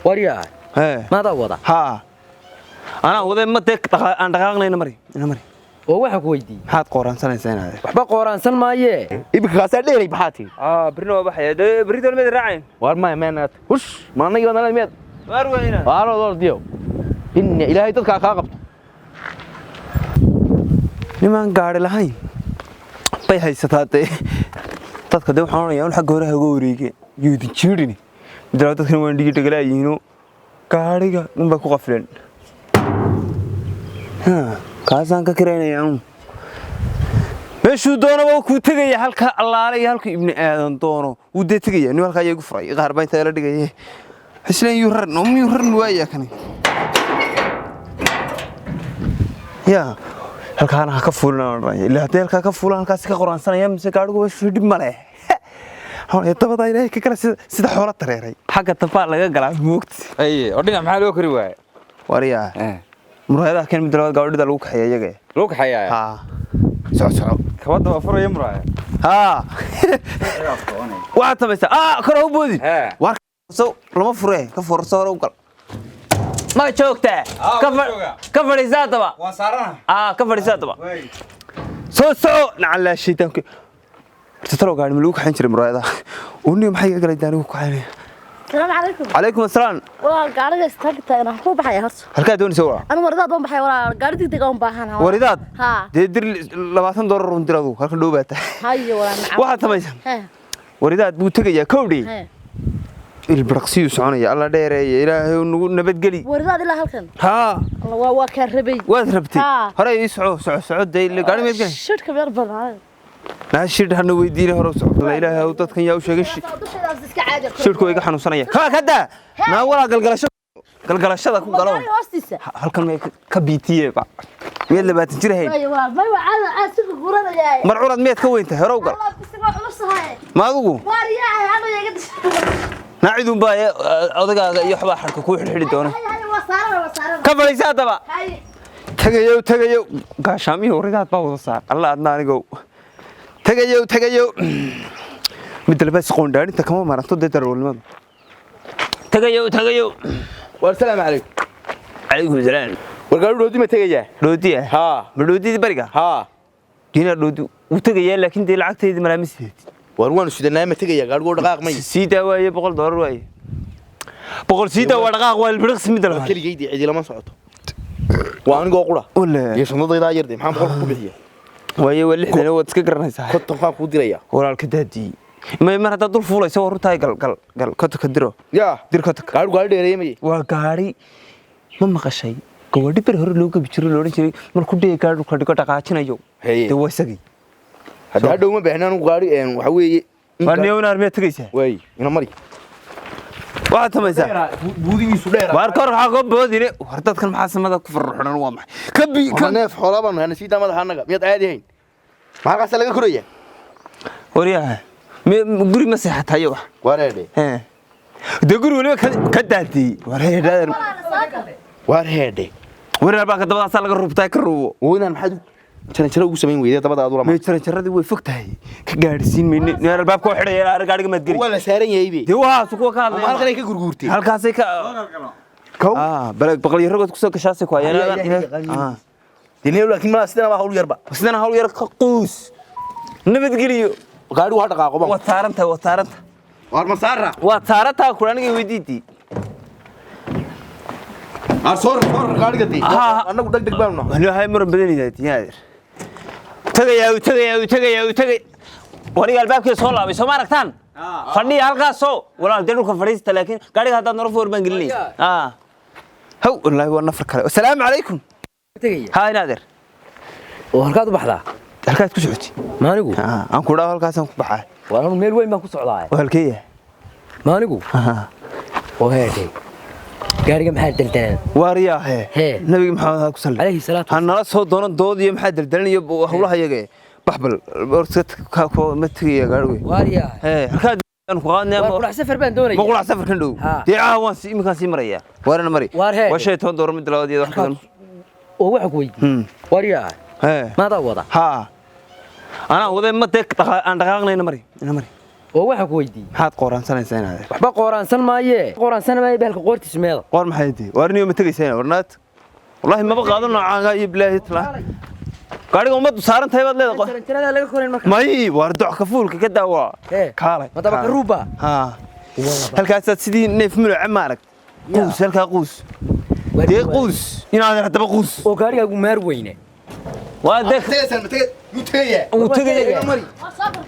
وريا ماذا وضع؟ ها أنا وضع ما تك أنا دقاقنا نمري ووحك ويدي حات قران سنة سنة وحبا قران سن مايه يبقى خاسر ليه بحاتي برنو بحيا ده بريد المد راعين وارما مانات وش ما نيجي أنا الميت وين وارو دور ديو إن إلهي تذكر خاقب نمان قاعد لهاي طيب هاي ستاتي تذكر ده حنا يوم حق وراها جوريك يودي تشيرني دلوقتي تذكر وين ديجي تقلای ينو قاعدة نبغى قفلن ها كاسان ككرينا يوم meeshuu doonaba ku tagay halka allaalay halka ibni aadan doono uu de tagay inuu halka iyagu furay qaar baa inta la dhigay xisleen yu rar noom yu rar waaya kan ya halkaana ka fuulnaa ilaa halka ka fuulan halkaas ka qoraansanaya mise gaadhigu waa dhib male haween tabada ilaahay ka kala sida xoolo tareeray xagga tafaa laga galaa moogti ay odhina maxaa loo kari waay wariya muraayadaha kan mid labaad gaadhida lagu kaxeeyay iyaga loo kaxeeyay ha soo كواد ما فرق يمرأة. ها. واحد تبص. كره بودي. وارك سو لما فرق كفر صار وقال. ما شوكته. كفر إزاي تبع. وصارنا. كفر إزاي تبع. سو نعلى شيء تمك. تترو قاعد ملوك حنشر مرايدا. وني محيي قال يداني وكحني. السلام عليكم. عليكم السلام. والله قاعدة استقطت أنا هو بحي هرس. هالكا دوني سوا. أنا ورداد وين بحي ورا قاعدة تقوم بحنا. ورداد. ها. دير $20 وندرادو هالكا دوبات. هاي ولا معه. واحد تبص. ورداد بوتك يا كودي. البرقسي وسعنا يا الله داير يا إلهي ونبت قلي. ورداد إلا هالكن. ها. الله وكربي. وذهبتي. هراي يسعو سعود ده اللي قاعد يمتقني. شرط كبير بدها. لا شرط هنو ويدينا هروس. لا إلهي وتدخن يا وشجش. شرط كويك حنو صنايع. كذا. ما ولا قلقلش هذا كم قالوا. هالكلمة كبيتية بقى. مين اللي بتنشره هين؟ أيوة ما هو عاد سوق قرنا جاي. مرعورة ميت كوينت هروقة. والله بس نص هاي. ما أقول. واريا هذا يقدر. نعيدهم بقى أضيق يحبا حركة كوي حلي دونه. هاي وصار. كفر يساعد بقى. هاي. تجيو قاشامي وريدات باو صار الله أدنى نجو. تجيو. مثل بس قندار أنت كمان مرة تود ترول ما. تجيو. والسلام عليكم. عليكم السلام. والقالوا رودي ما تجي. رودي ها. رودي برجع. ها. هنا رودي وتجي لكن دي العكس دي ملامس. وروان السودان ما تجي قالوا دقاق مي. سيدا ويا $100 ويا. بقول سيدا ودقاق والبرقس مثل. كل جيدي عدي لما صعدته. وأنا قاقولة. ولا. يسمى ضيدا يردي محمد قول كوبيه. ويا واللي إحنا لو تذكرنا صح. كنت خاف كودي ريا. ولا الكدادي. ما مرة تدور فولا يسوي رتاي قال كتك كدرو. يا. دير كتك. قالوا ديري مي. وقاري ما مقشي. كودي بيرهر لوك بيشرو لوري شيء مركودي قارو كدي كتك عشنا يو. تو وسقي. هذا دوما بهنا وقاري وحوي. وانيونا أرمي تريسه. وي هنا مري. واحد تمسح. بودي يسولير. واركر حاجب بودي وهرتت كل محاسن ماذا كفر حنا وامح. كبي أنا في حلبان أنا سيدا ما دهنا ميت عادي هين. ما قصة لك كوريا. وريها. قولي مسيحة هيوه. وارهدي. دقول ولا كداتي. وارهدي. وريها بقى كده بس على الربطة كروه. وين محد شنو وسمين ويدا تبغى أدور ما شردي وفكتها هي. كجارسين من نار الباب كوحدة يا رجال ما تقولي. ولا سعرين يا إبي. دوا سكوا كان. ما أقدر يك غرغورتي. هالكاسي كو. بقول يرجع تكسر كشاسي كوا. دينيو لكن ما أستنا ما هقول يربا. أستنا هقول يرك قوس. نبي تقولي. قالوا هذا قاقبا. وثارنتها. وارمسارة. وثارتها كلنا جويديتي. صور قاعد قدي. أنا قلت لك دقبلنا. أنا هاي مرة بدني ذاتي هذا. تجي. وري الباب كي صولا بس ما ركتان. فني هالكا صو ولا دينو كفريست لكن قاعد هذا نروح ور بنجلي. هو والله هو نفر كله. السلام عليكم. تجي. هاي نادر. وهالكاد بحدا. هالكاد كسرتي. ما نقول. أنا كودا هالكاد بحال. وأنا ميل وين ما كنت صعداء. وهالكيه. ما نقول. وهذي. قاري محل دلدل. وارياه. نبي محمد صلى عليه الصلاة والسلام. أنا صوت دون دود يوم حد دلدل يب وحولها يجي. بحبل برسكت كاكو متى يا قاروي. وارياه. هالكاد أنا قاعدني. وقول سفر بين دوري. بقول على سفر كندو. دي عوان سي مكان سي مريا. وارنا مري. وارهي. وشيء تون دور من دلوا دي ضحكنا. ووحك وي. وارياه. ماذا وضع؟ ها. أنا وضع ما تك أنا دقاقنا نمري. oo waxa ku weydiiyey maxaad qooraansanaysaa inaad waxba qooraansan maaye qooraansan maaye beelka qoortiisa meeda qoor maxay tahay warniyo ma tagaysayna warnaad wallahi maba qaado noocaaga iyo bilaahi tala gaariga umad saaran tahay baad leedahay tirada laga korin marka may war doc ka fuulka ka daawa kaalay ma daba karuuba ha halkaas sidii neef muluc ma arag quus halka quus dee quus inaad hadaba quus oo gaariga ugu maar weyne waa deeq tagaysan ma tagay mutaya uu tagay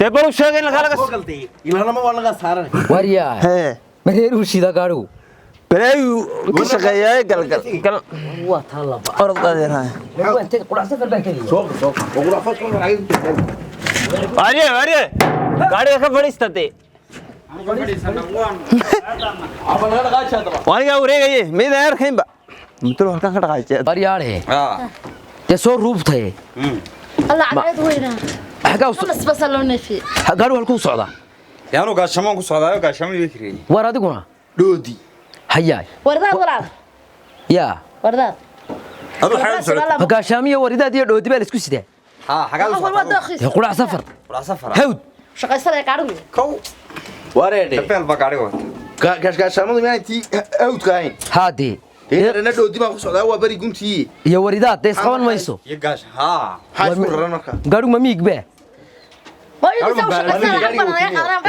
dee baro sheegay in laga soo galday ilaa ma waa laga saaran wariya hee mareeru shida gaarigu balaayu ka shaqeeyay gal waa talaba orod qadeerahay waa inta qurac safar baa kaliya soo oo qura fas ku raay wariye gaariga ka fadhiistate aba laga dhaqaajaa waaniga wareegaye meeda arkaynba mutlo halkan ka dhaqaajay wariyaare de soo ruubtay الله عاد وينها xagaa خلص بس لو نفي gaarigu halku socda yaanu gaashamaan ku socdaayo gaashamaan way kireen war adiguna doodi hayaay ورداد ولا ya ورداد adu xayn socod gaashaamiyo waridaad iyo dhoodi baa la isku sidaa ha xagaa u أول ما socod دخيس qurac safar wala safar hawd شقي سنة قارو kow wareede dabeel ba gaariga gaashgaashamadu ma intii awdka ahayn haadii deerna doodi baa ku socdaa waa bari guntii iyo waridaad de isqaban mayso iyo gaash ha maxaa isku raran marka gaarigu ma miig baa ما يدري شو شقي سنة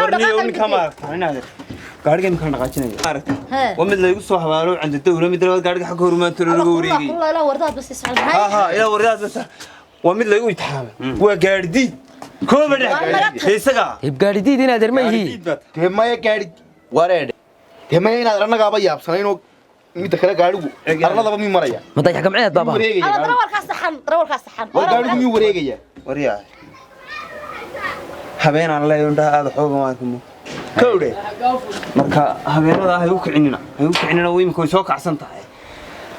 warniyo ninka ma aragtaa gaariga imkan dhaqaajinaya aragtaa ها waa mid la igu soo habaalo canda dawla mid labaad gaariga xagga horumaanto lagu wareegay والله لا ورداد بس يسعد ha ha ila waridaad bas waa mid la igu itixaamay waa gaardid kooba dhex isaga hib gaaridiid inaad ermayhi teemaya gaari wareede teemaya inaad annagaaba yaabsanaynoo midda kale gaarigu arladaba mi maraya madax gamceed baba wareegaya أنا دروال كاستحن دروال كاستحن waa gaarigu mi wareegaya wariyaa habeenaan leeyo indhaha aad xooga maarkimo kowdhe marka habeenada hay u kicinina way imika way soo kacsan tahay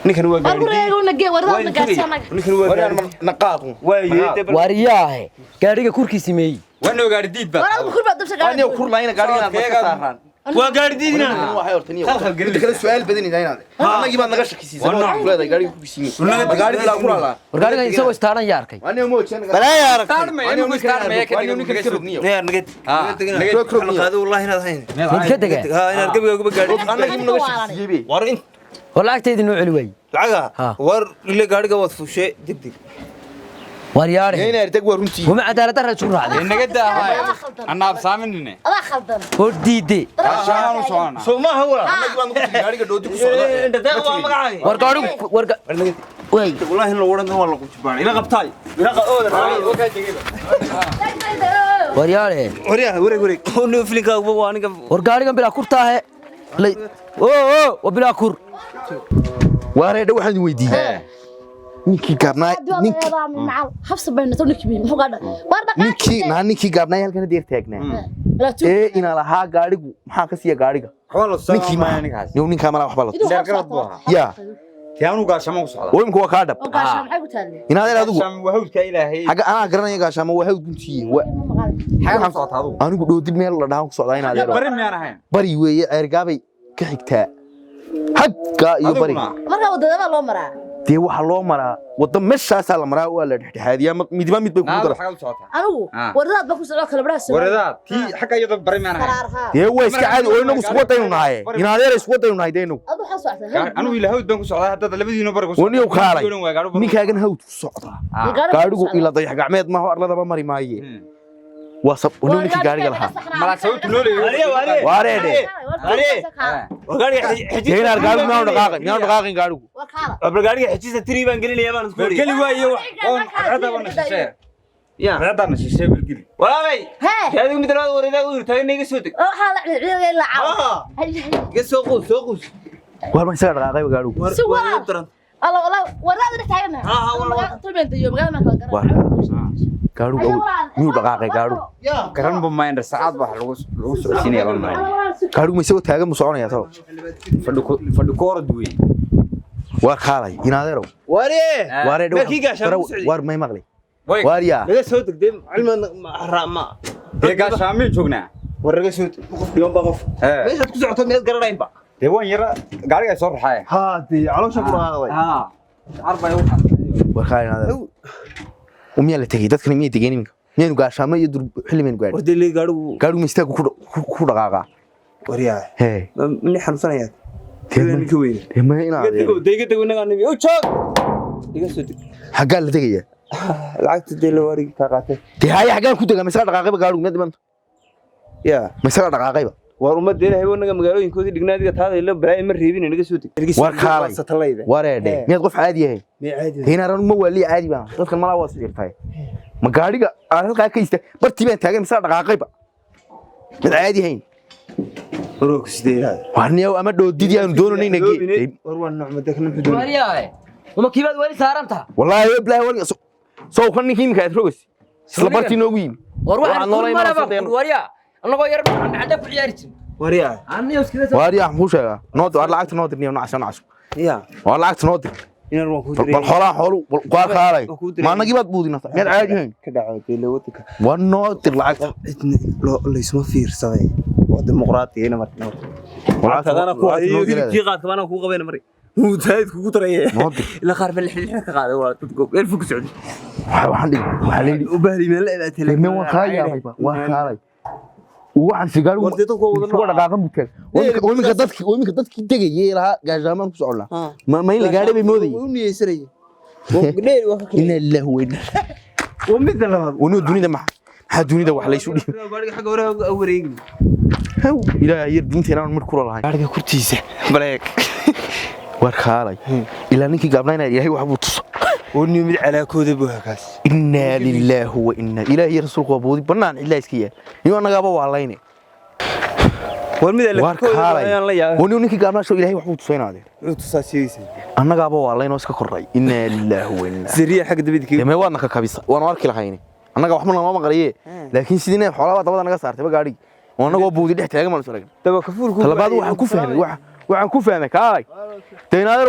ninkan waa أقول gaari لك ونجي ورداد نقاسنا ninkan waa wariyaan gaari naqaaqu waa wariyaahe gaariga kurkiisi meeyi wana gaari diid ba ورداد كل بعد دبش aniga قارو kur laayna gaariga inaad ka saaraan waa gaari diidina waxay hortaniyo midda kale su'aal badan inaad annagii baad naga shakisiisay waxaad ku leedahay gaariga ku kisiin gaariga la ku laa war gaariga isagoo istaaran yaa arkay aniga mo jeena balaa aragtay kaarme inuu kaarme ka dhigo ninka ka rogniyo neer nagad qaado wallahi inaad hayn ka dega ha inaad gabiga uga gaari annagii naga shakisiiyay war in war lacagteedii noo celi waay lacaga Ha. war ile gaariga wad fushe degdeg waryaare inay artag waa runtii wama cadaalad darra isu raacday inaga daahay annaab saaminine هذا خلدنا oo diide gaashamaan u socona soo ma hawa annagii baan ku gaariga doodi ku socdaa inta deeq waa magacay war gaarigu war way wallahi in la waran waa la qujbaan ila qabtay ila qooda waryaare wariyaa wareeg oo filinka uba waa aniga war gaarigan bilaa kurtaahe lay oo wa bilaa kur wareede waxaan weydiiyay ninkii gaabnaa ninkii حفص بين تونك مين مو قاعد ورد ninkii gaabnaa halkan deer taagnaa لا تو ee ina lahaa gaarigu maxaa ka siiya gaariga wala soo ninkii ma ninkaas ninka mala waxba la gargarad buu ahaa ya yaanu gaashamaan ku socdaa oo imka waa ka dhab وقاش maxay ku taale inaad adigu gaashaam waa hawdka ilaahay xaga anaa garanaya gaashaamo waa hawd guntiye xaga socotaa adigu anigu dhoodi meel la dhahan ku socdaa inaad yaro bari miyaan ahayn bari weeye eergaabay ka xigtaa xagga iyo bari marka wadada loo maraa dee waxa loo maraa wada meeshaasaa la maraa waa la dhexdhexaadiyaa midba mid bay ku naadu dara xaga u socotaa anigu wadada ba ku socdo kala baraas waradaad tii xaga iyada bari miyaan ahayn qaraarha dee waa iska caadi oo inagu isku wadaynu nahay inaad yar isku wadaynu nahay deenu adu xasocda anigu ila hawd baan ku socdaa hadda labadiina bari ku waniyow kaalay ninkaagan hawd ku socdaa gaarigu ila dayax gacmeed ma arladaba mari maaye waa sab waniyow ninkii gaariga lahaa malaag sababtu noo leeyahay waareede gaariga dee inaad gaarigu miyaanu dhaqaaqin gaarigu abra gaariga xijisa tiri baan gelinaya baan isku geli waayo oo hada wana shisheey ya hada na shisheey bilgeli walaalay Hee. gaariga mid labaad wareeda u irtay inaga soo deg waxa la ciidaga la ga soo qus waar ma isaga dhaqaaqay gaarigu si waa الله والله وراد تاعنا والله طلبت يوم قال ما كان gaarigu miyuu dhaqaaqay gaarigu garan bu maayna saacad wax lagu socodsiinaya baan maay gaarigu ma isagoo taagan mu soconaya taw fadhi koor duway waa kaalay inaadeerow waaree markii gaashaan ku socday waar may maqlay waaryaa laga soo degday cilmi ma ee gaashaamin joognaa waraga soo qofkiiba qof meesha ku socoto meel garanaynba de waan yara gaariga soo raxay ha dee caloosha ku dhaqaaqday ha arbay u waar kaalay inaadeerow umiyaa la tegey dadkana miyay tegeen iminka نين قاشامة يدور حلي من قاعد ودي اللي قالوا مستاق كل دقاقة ورياه هي من حنصنا يا تبين كوين ما هنا دقيقة وين قال نبي أوتشوك دقيقة سودك حقال اللي تجي العكس دي اللي وري كاقته دي هاي حقال كنت مسار دقاقة قالوا مد من يا مسار دقاقة ورمد دي هاي ونجا مقالين كودي دقنادي هذا اللي براي مريبين نجا سودك ورخالي ورده ميد قف عادي هي هنا رن مولي عادي بقى dadka mala waa sirtay ma gaariga aan halka ka istay bartii baan taagan masar dhaqaaqayba mid caadi hayn روك سديراد warniyow ama dhoodidii aan doonanay inay warwan nacmada kan xudud wariyahay uma kibaad wali saaranta wallahi wallahi wali soo kan ninkii ka rogas isla bartii noogu yimi war waxaan noolay wariya anagoo yar dhacda ku ciyaari jin wariya aniyo iskida wariya muxuu sheegaa nood war lacagta nood niyo nacsan ya war lacagta nood inaan waan ku diray bal xoolo waa kaalay ma anagii baad buudinaysaa mid caadi hayn ka dhacay leewada war nood lacagta la isma fiirsaday waa dimuqraadiyeena markaa walaakadana ku hayo hilibkii qaadka bana ku qabeena maray mutayd kugu tarayay ila qaar bal xilxil ka qaaday waa dadku meel fog socday waxaan dhig waxa leeyahay u baahli meel la tele ma waa kaalay waa kaalay waxaan sigaar ugu dhaqaaqan buteel wamiga dadkii tegayay laha gaajaaman ku socon laha ma in la gaadhay bay moodayay u niyeysanay dheer waa ka inna lillahi wa inna ومثل هذا dunida maxaa dunida wax la isu dhig gaariga xaq hore wareegi haw ilaahay yar diinteena mar kula lahayn gaariga kurtiisa baleek war kaalay ilaa ninkii gaabnayna ilaahay wax buu tus oo nimid calaakooda buu hakaas inna lillahi wa inna ilaahi rasuulku waa boodi banaan ilaahay iska yaal iyo anagaba waa layne war mid la ayaan la yaabay oo ninkii gaabnaa soo ilaahay wax buu tusaynaade wuxuu tusaasiyay anagaba waa layno iska korray inna lillahi wa inna siriya xaq dabadkii ma waadna ka kabisa waan arki lahayn annaga waxba lama maqriye laakiin sidina xoolaha dabada naga saartay ba gaadhi oo anagoo buudi dhex taagan ma soo ragin daba kafuulku talabaad waxaan ku fahmay kaalay teenaadar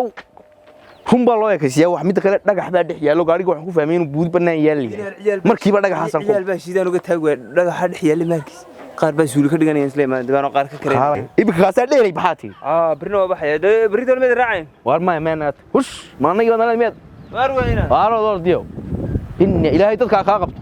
humba loo ekaysiyaa wax mid kale dhagax baa dhex yaalo gaadhiga waxaan ku fahmay inuu buudi banaan yaal markiiba dhagaxasan ku baa sidaan uga taagay dhagaxa dhex yaal markiis qaar baa suuli ka dhiganayaan Sleeman dabaan qaar ka kale ibka kaasa dheeray baxaati birna waa baxay birida mid raacin war ma meenaad hush ma anaga nala mid war weyna waaro door diyo inna ilaahay dadka ka qabto